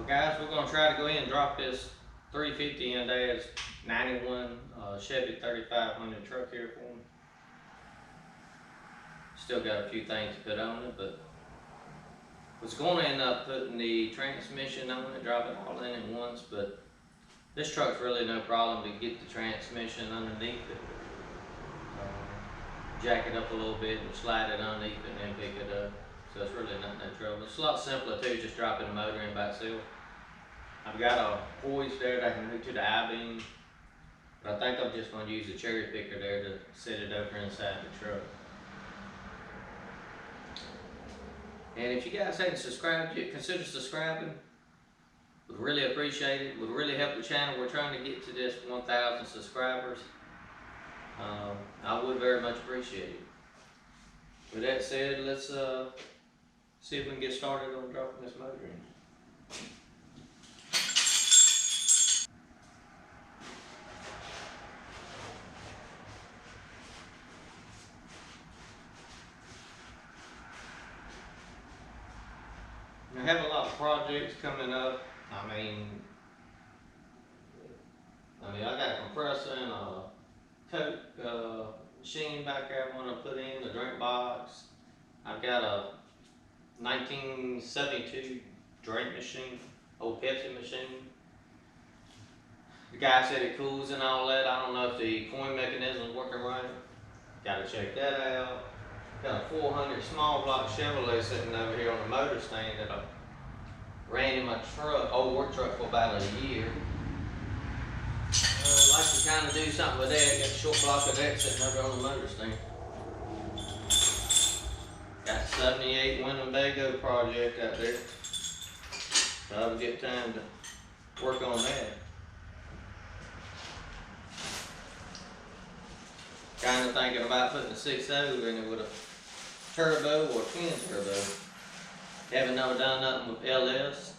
Well guys, we're going to try to go ahead and drop this 350 in Dad's 91 Chevy 3500 truck here for him. Still got a few things to put on it, but was going to end up putting the transmission on it, drop it all in at once, but this truck's really no problem to get the transmission underneath it. Jack it up a little bit and slide it underneath it and then pick it up. So it's really not no trouble. It's a lot simpler too, just dropping the motor in by itself. I've got a hoist there that I can hook to the I-beam, but I think I'm just going to use a cherry picker there to set it over inside the truck. And if you guys hadn't subscribed yet, consider subscribing. Would really appreciate it. Would really help the channel. We're trying to get to this 1,000 subscribers. I would very much appreciate it. With that said, let's see if we can get started on dropping this motor in. I have a lot of projects coming up. I mean, I got a compressor and a Coke machine back there I want to put in, the drink box. I've got a 1972 drink machine, old Pepsi machine. The guy said it cools and all that. I don't know if the coin mechanism is working right. Got to check that out. Got a 400 small block Chevrolet sitting over here on the motor stand that I ran in my truck, old work truck, for about a year. I'd like to kind of do something with that. Got a short block of that sitting over on the motor stand. Got 78 Winnebago project out there. So I'll get time to work on that. Kind of thinking about putting a 6.0 in it with a turbo or twin turbo. Haven't never done nothing with LS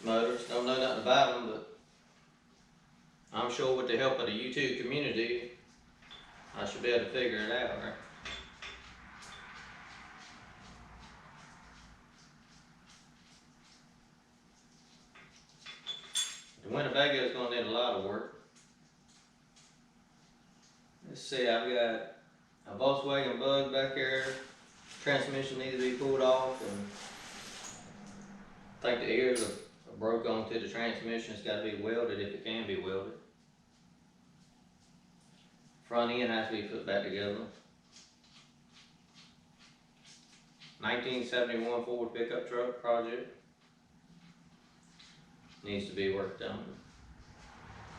motors. Don't know nothing about them, but I'm sure with the help of the YouTube community, I should be able to figure it out, right? The Winnebago is going to need a lot of work. Let's see, I've got a Volkswagen Bug back here. Transmission needs to be pulled off, and I think the ears are broke onto the transmission. It's got to be welded if it can be welded. Front end has to be put back together. 1971 Ford pickup truck project needs to be worked on.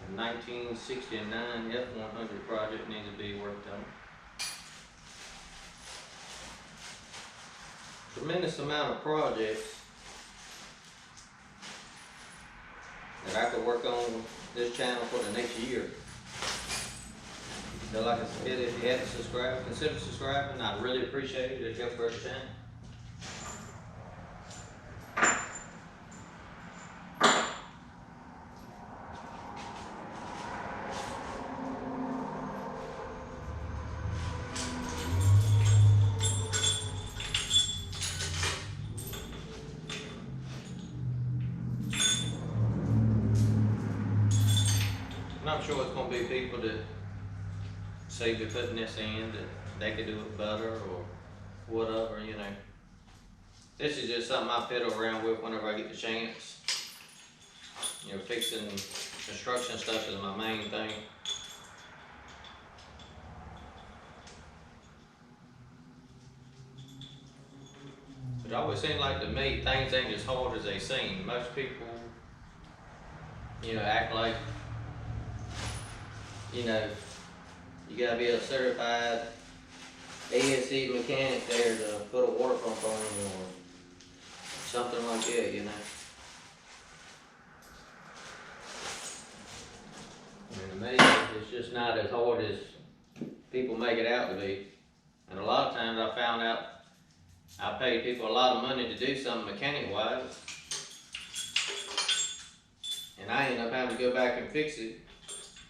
The 1969 F100 project needs to be worked on. Tremendous amount of projects that I could work on this channel for the next year. So like I said, if you haven't subscribed, consider subscribing. I'd really appreciate it. It helps grow the channel. I'm sure it's going to be people that say they're putting this in, that they could do it better or whatever, you know. This is just something I fiddle around with whenever I get the chance. You know, fixing construction stuff is my main thing. It always seems like to me, things ain't as hard as they seem. Most people, you know, act like, you know, you gotta be a certified ASE mechanic there to put a water pump on or something like that, you know. And to me, it's just not as hard as people make it out to be. And a lot of times I found out I pay people a lot of money to do something mechanic-wise, and I end up having to go back and fix it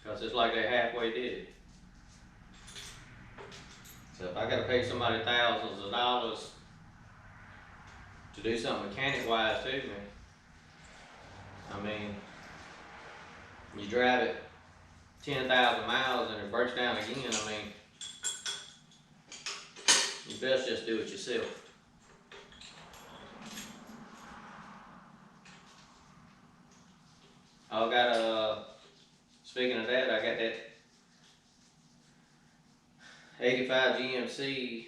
because it's like they halfway did it. So if I gotta pay somebody thousands of dollars to do something mechanic-wise to me, I mean, you drive it 10,000 miles and it breaks down again, I mean, you best just do it yourself. I got speaking of that, I got that 85 GMC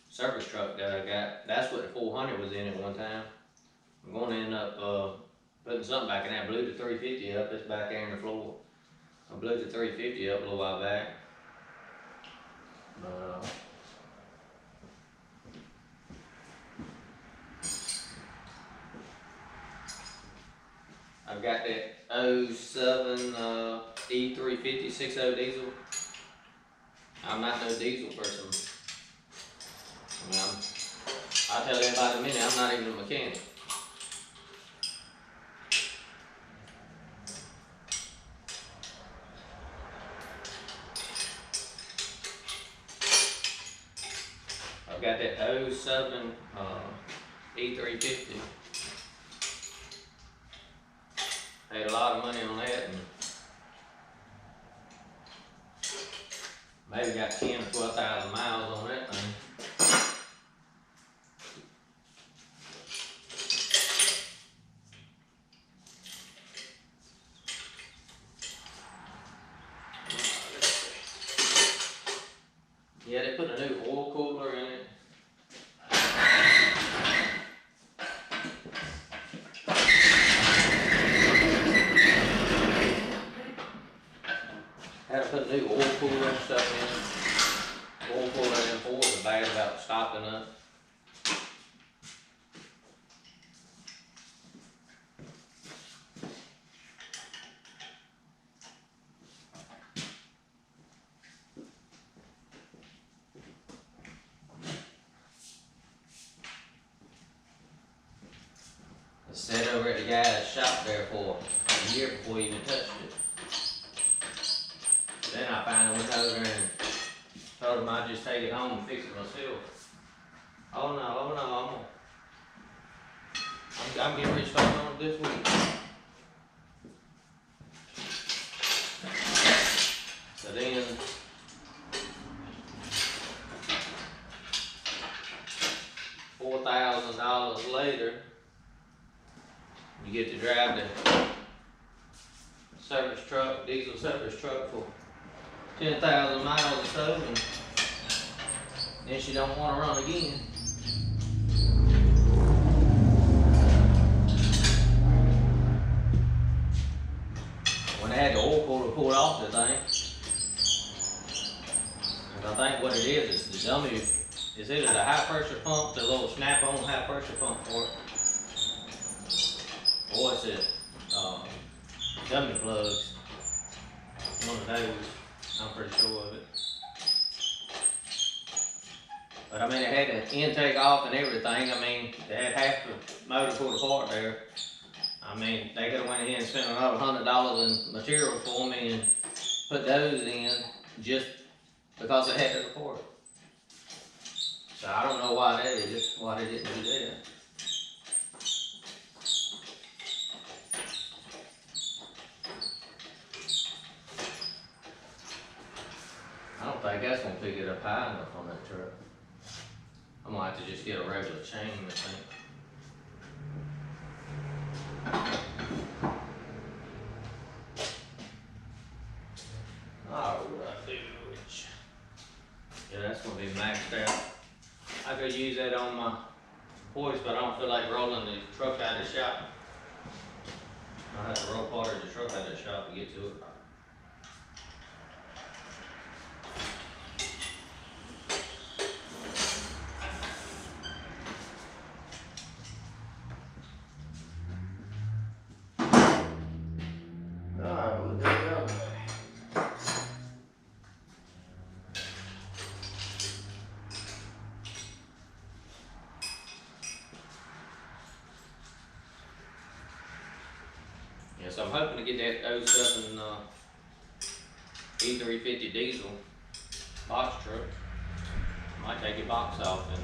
service truck that I got. That's what the 400 was in at one time. I'm going to end up putting something back in there. I blew the 350 up. It's back there in the floor. I blew the 350 up a little while back. But I've got that 07 E350 6.0 diesel. I'm not no diesel person. I mean, I tell everybody in a minute, I'm not even a mechanic. I've got that 07 E350. Paid a lot of money on that, and maybe got 10 or 12,000 miles on that thing. Yeah, they put a new oil cooler in it. Had to put a new oil cooler and stuff in. Oil cooler in for the bag about stopping up. I sat over at the guy's shop there for a year before he even touched it. Then I finally went over and told him I'd just take it home and fix it myself. Oh no, I'm getting ready to start on it this week. So then, $4,000 later, you get to drive the service truck, diesel service truck for 10,000 miles or so, and then she don't want to run again. When they had the oil cooler pulled off the thing, and I think what it is the dummy, it's either the high pressure pump, the little snap-on high pressure pump for it, or it's the dummy plugs. One of those, I'm pretty sure of it. But I mean, it had the intake off and everything. I mean, they had half the motor pulled apart there. I mean, they could have went ahead and spent another $100 in material for me and put those in just because they had to report it. So I don't know why that is, why they didn't do that. I don't think that's gonna pick it up high enough on that truck. I'm gonna have to just get a regular chain, I think. Yeah, that's gonna be maxed out. I could use that on my hoist, but I don't feel like rolling the truck out of the shop. I have to roll part of the truck out of the shop to get to it. Alright, well, there you go. Yeah, so I'm hoping to get that 07 E350 diesel box truck. Might take a box off and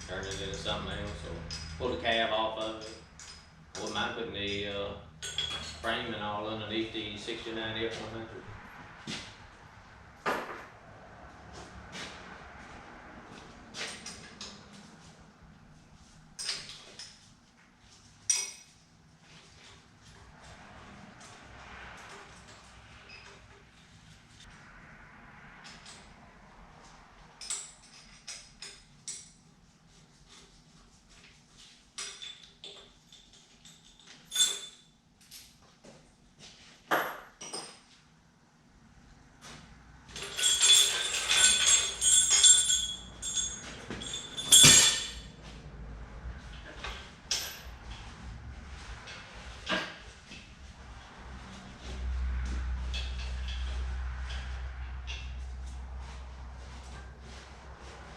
turn it into something else. Or pull the cab off of it. I wouldn't mind putting the frame and all underneath the 69 F100.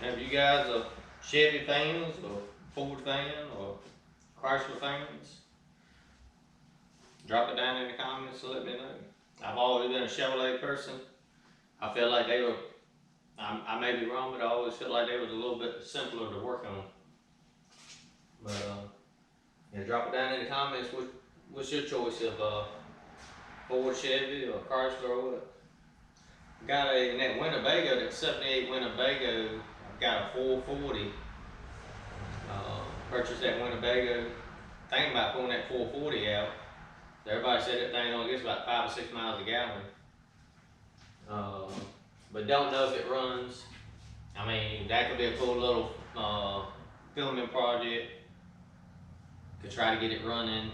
Have you guys a Chevy fans or Ford fan or Chrysler fans? Drop it down in the comments and let me know. I've always been a Chevrolet person. I feel like they were, I may be wrong, but I always feel like they was a little bit simpler to work on. But yeah, drop it down in the comments. What's your choice of Ford, Chevy, or Chrysler, or what? Got in that Winnebago, that 78 Winnebago, I've got a 440. Purchased that Winnebago. Thinking about pulling that 440 out. Everybody said that thing only gets about 5 or 6 miles a gallon. But don't know if it runs. I mean, that could be a cool little filming project. Could try to get it running.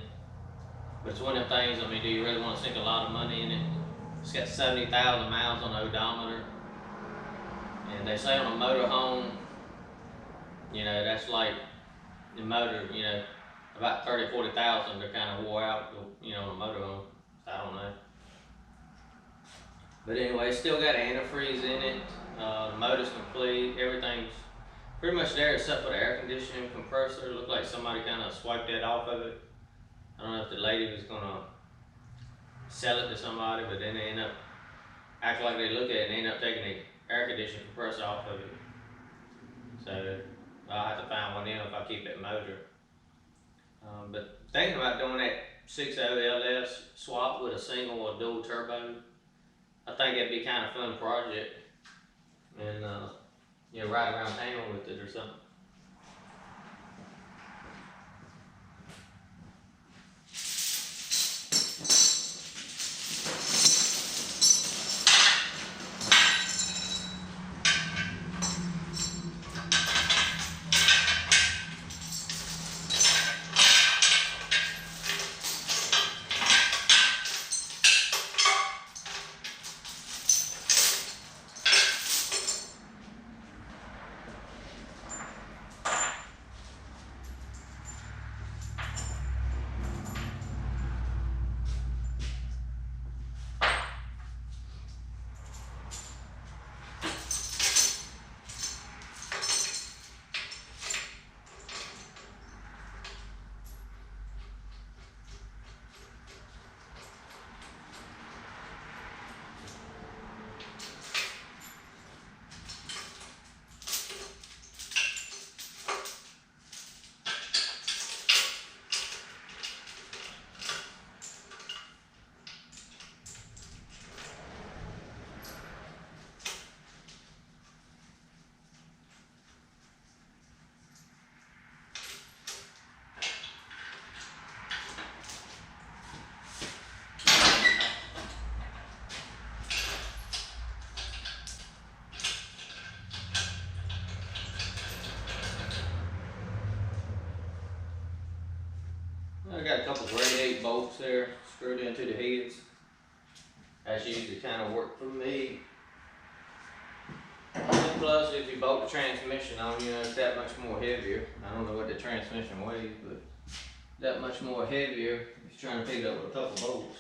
But it's one of them things, I mean, do you really want to sink a lot of money in it? It's got 70,000 miles on the odometer. And they say on a motorhome, you know, that's like the motor, you know, about 30,000 to 40,000 they're kind of wore out, you know, on a motorhome. I don't know. But anyway, it's still got antifreeze in it. The motor's complete. Everything's pretty much there except for the air conditioning compressor. It looked like somebody kind of swiped that off of it. I don't know if the lady was gonna sell it to somebody, but then they end up acting like they look at it and they end up taking the air conditioning compressor off of it. So I'll have to find one in if I keep that motor. But thinking about doing that 6.0 LS swap with a single or dual turbo, I think that'd be kind of fun project, and you know, ride around town with it or something. I got a couple grade 8 bolts there screwed into the heads. That's usually kind of work for me. And plus, if you bolt the transmission on, you know, it's that much more heavier. I don't know what the transmission weighs, but that much more heavier if you're trying to pick it up with a couple bolts.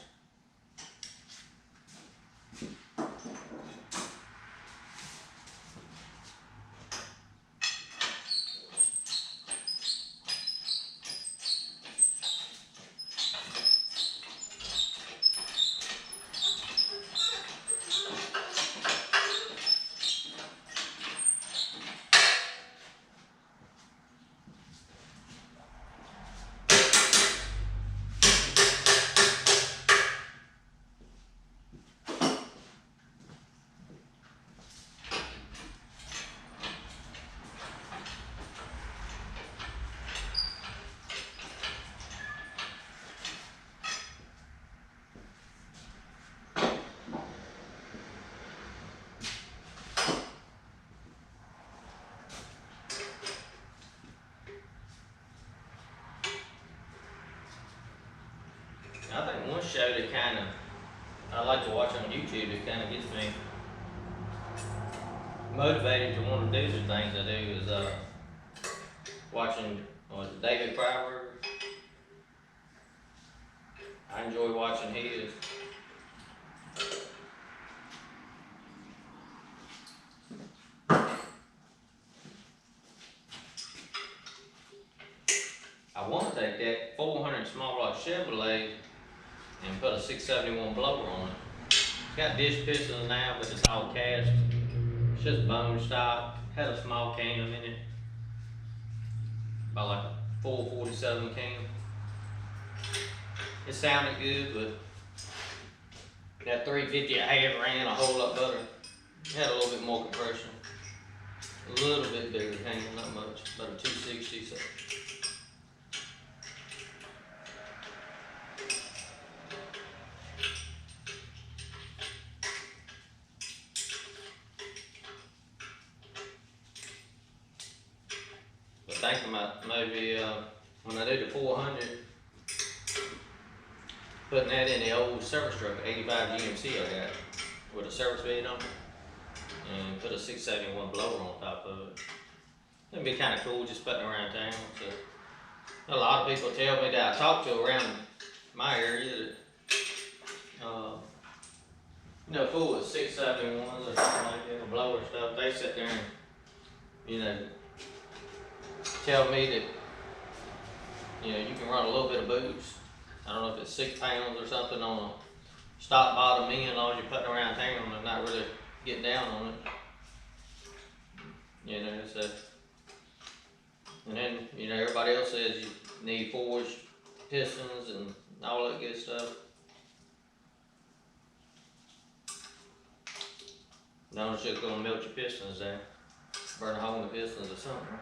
really I like to watch on YouTube. It kind of gets me motivated to want to do the things I do. Is watching David Freiberg. I enjoy watching his. I want to take that 400 small block Chevrolet and put a 671 blower on it. It's got dish pistons now, but it's all cast. It's just bone stock. Had a small cam in it, about like a 447 cam. It sounded good, but that 350 I had ran a whole lot better. It had a little bit more compression. A little bit bigger cam, not much, about a 260. So. But thinking about maybe when I do the 400, putting that in the old service truck, 85 GMC I got, with a service bed on it, and put a 671 blower on top of it. It'd be kind of cool just putting around town. So a lot of people tell me that I talk to around my area that, full of 671s or something like that, or blower stuff, they sit there and, tell me that, you can run a little bit of boost. I don't know if it's 6 pounds or something on a stock bottom end, all you're putting around town and not really getting down on it. So, and then, everybody else says you need forged pistons and all that good stuff. No, it's just gonna melt your pistons down, burn a hole in the pistons or something.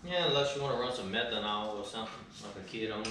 Yeah, unless you want to run some methanol or something, like a kid on it.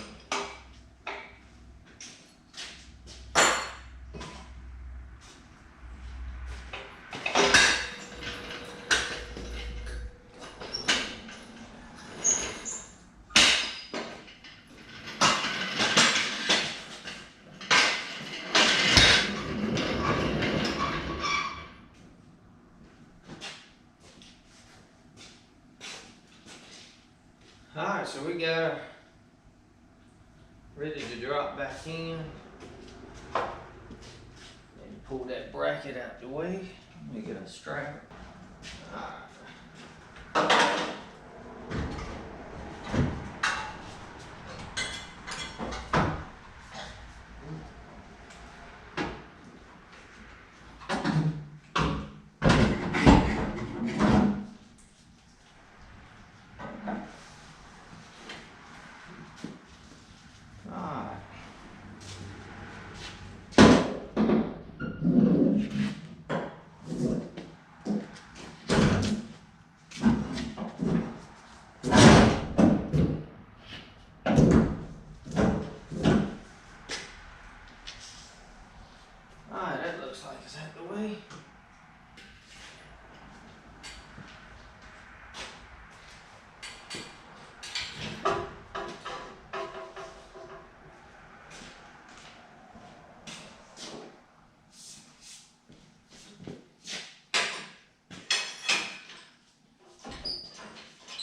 Alright, so we got her ready to drop back in. And pull that bracket out the way. Let me get a strap. Alright.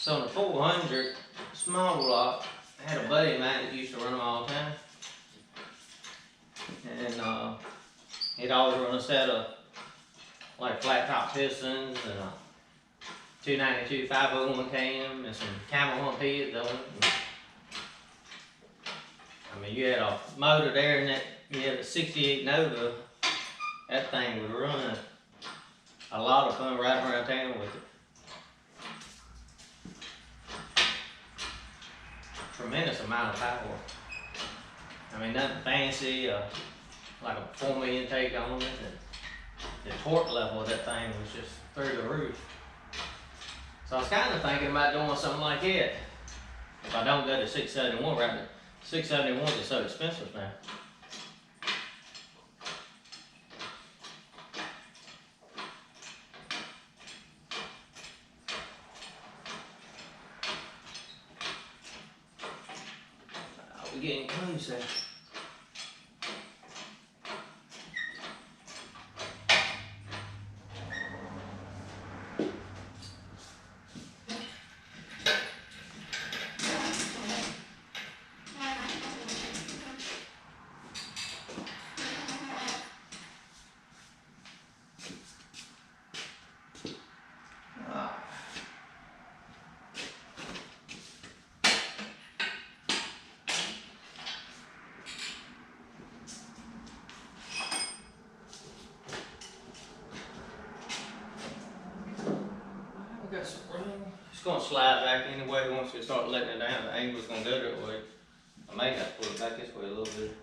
So on the 400 small block, I had a buddy of mine that used to run them all the time. And he'd always run a set of like flat top pistons and a 292 501 cam and some camel hump heads on it. I mean, you had a motor there and that you had a 68 Nova, that thing would run a lot of fun riding around town with it. Tremendous amount of power. I mean, nothing fancy, like a 4 million intake on it. And the torque level of that thing was just through the roof. So I was kind of thinking about doing something like that. If I don't go to 671, right? 671s are so expensive now. getting closer. Got some room. It's gonna slide back anyway once we start letting it down. The angle's gonna go that way. I may have to pull it back this way a little bit.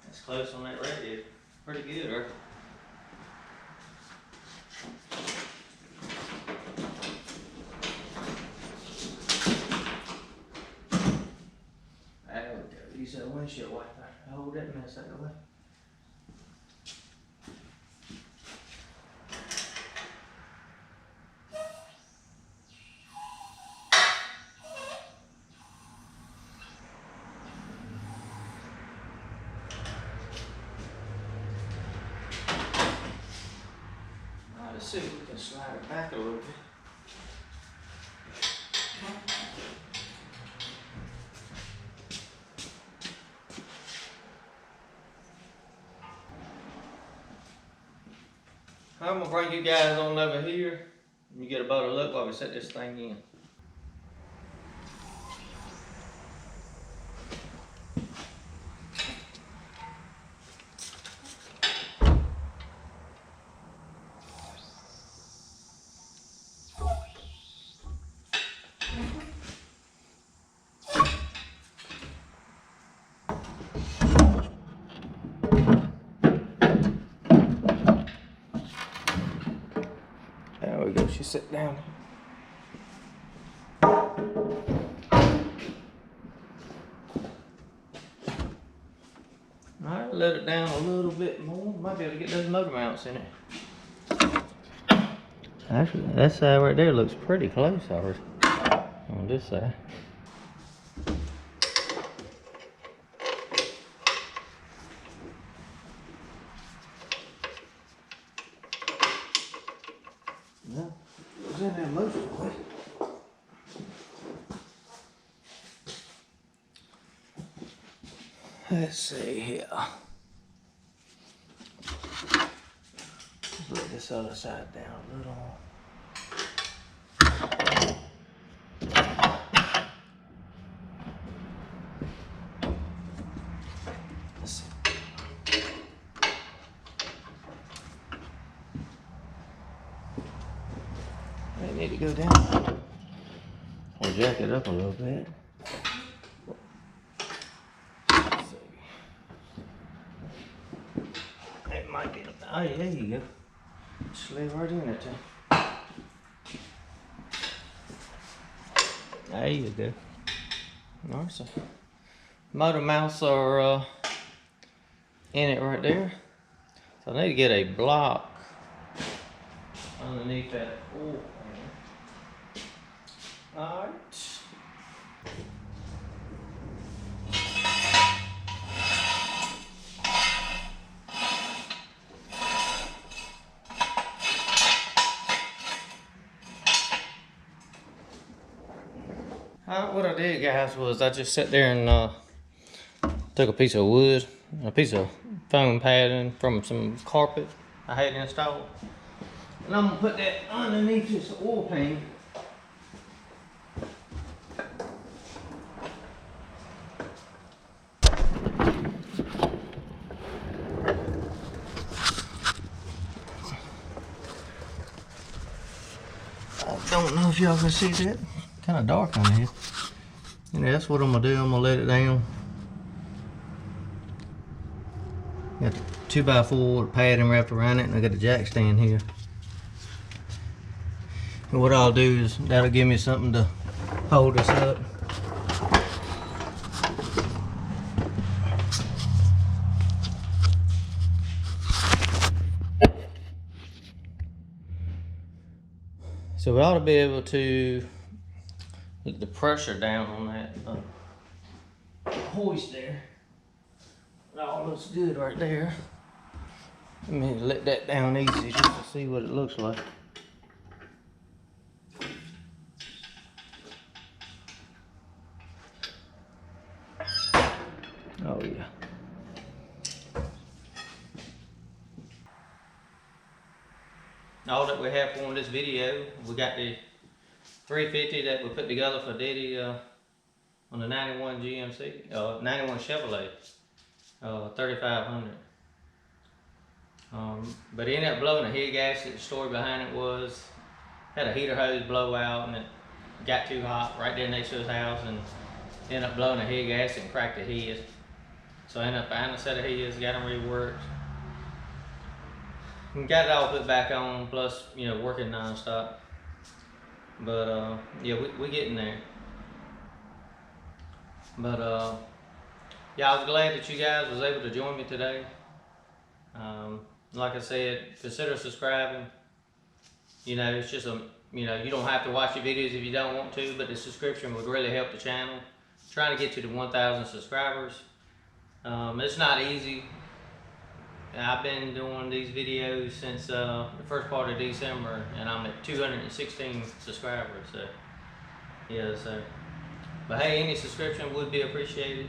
That's close on that radiator. Pretty good, right? Use that windshield wiper. Hold that mess out of the way. Alright, let's see if we can slide it back a little bit. I'm gonna bring you guys on over here. You get a better look while we set this thing in. There we go, she sit down. Alright, let it down a little bit more. Might be able to get those motor mounts in it. Actually, that side right there looks pretty close already. On this side. No, it was in there most of the way. Let's see here. Let's let this other side down a little more. Let's see. They need to go down. Or jack it up a little bit. It might be. Oh, yeah, there you go. Slid right in it too. There you go. Nice. Motor mounts are in it right there. So I need to get a block underneath that oil pan. Alright. What I did, guys, was I just sat there and took a piece of wood, a piece of foam padding from some carpet I had installed, and I'm gonna put that underneath this oil pan. I don't know if y'all can see that. Kind of dark on here. And that's what I'm gonna do. I'm gonna let it down. Got the 2x4 padding wrapped around it, and I got a jack stand here. And what I'll do is that'll give me something to hold this up. So we ought to be able to get the pressure down on that hoist there. It all looks good right there. Let me let that down easy just to see what it looks like. Oh yeah. All that we have for this video, we got the 350 that we put together for Diddy on the 91 GMC, 91 Chevrolet, 3500. But it ended up blowing a head gasket. The story behind it was, had a heater hose blow out and it got too hot right there next to his house and ended up blowing a head gasket and cracked the head. So I ended up finding a set of heads, got them reworked. And got it all put back on, plus, you know, working non-stop. But yeah, we getting there. But yeah, I was glad that you guys was able to join me today. Like I said, consider subscribing. You know, it's just you know, you don't have to watch the videos if you don't want to, but the subscription would really help the channel. Trying to get to the 1,000 subscribers. It's not easy. I've been doing these videos since the first part of December, and I'm at 216 subscribers. So yeah, but hey, any subscription would be appreciated.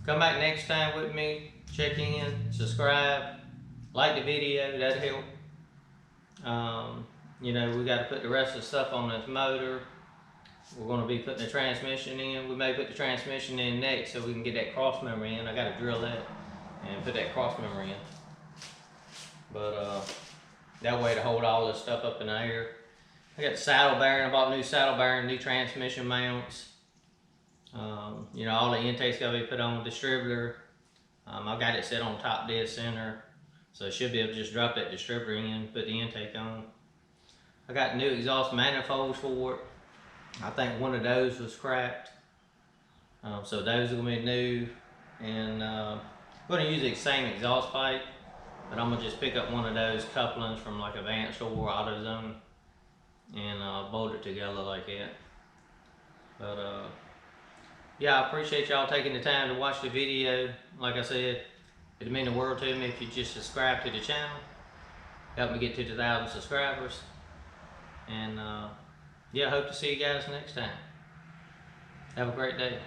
Come back next time with me, check in, subscribe, like the video, that'd help. You know, we got to put the rest of the stuff on this motor. We're going to be putting the transmission in. We may put the transmission in next so we can get that cross member in. I got to drill that and put that cross member in. But that way to hold all this stuff up in the air. I got the saddle bearing. I bought new saddle bearing, new transmission mounts. You know, all the intakes got to be put on distributor. I got it set on top dead center, so I should be able to just drop that distributor in, put the intake on. I got new exhaust manifolds for it. I think one of those was cracked, so those are gonna be new. And I'm gonna use the same exhaust pipe, but I'm gonna just pick up one of those couplings from like Advanced or AutoZone and bolt it together like that. But yeah, I appreciate y'all taking the time to watch the video. Like I said, it'd mean the world to me if you just subscribe to the channel. Help me get to the 1,000 subscribers. And yeah, I hope to see you guys next time. Have a great day.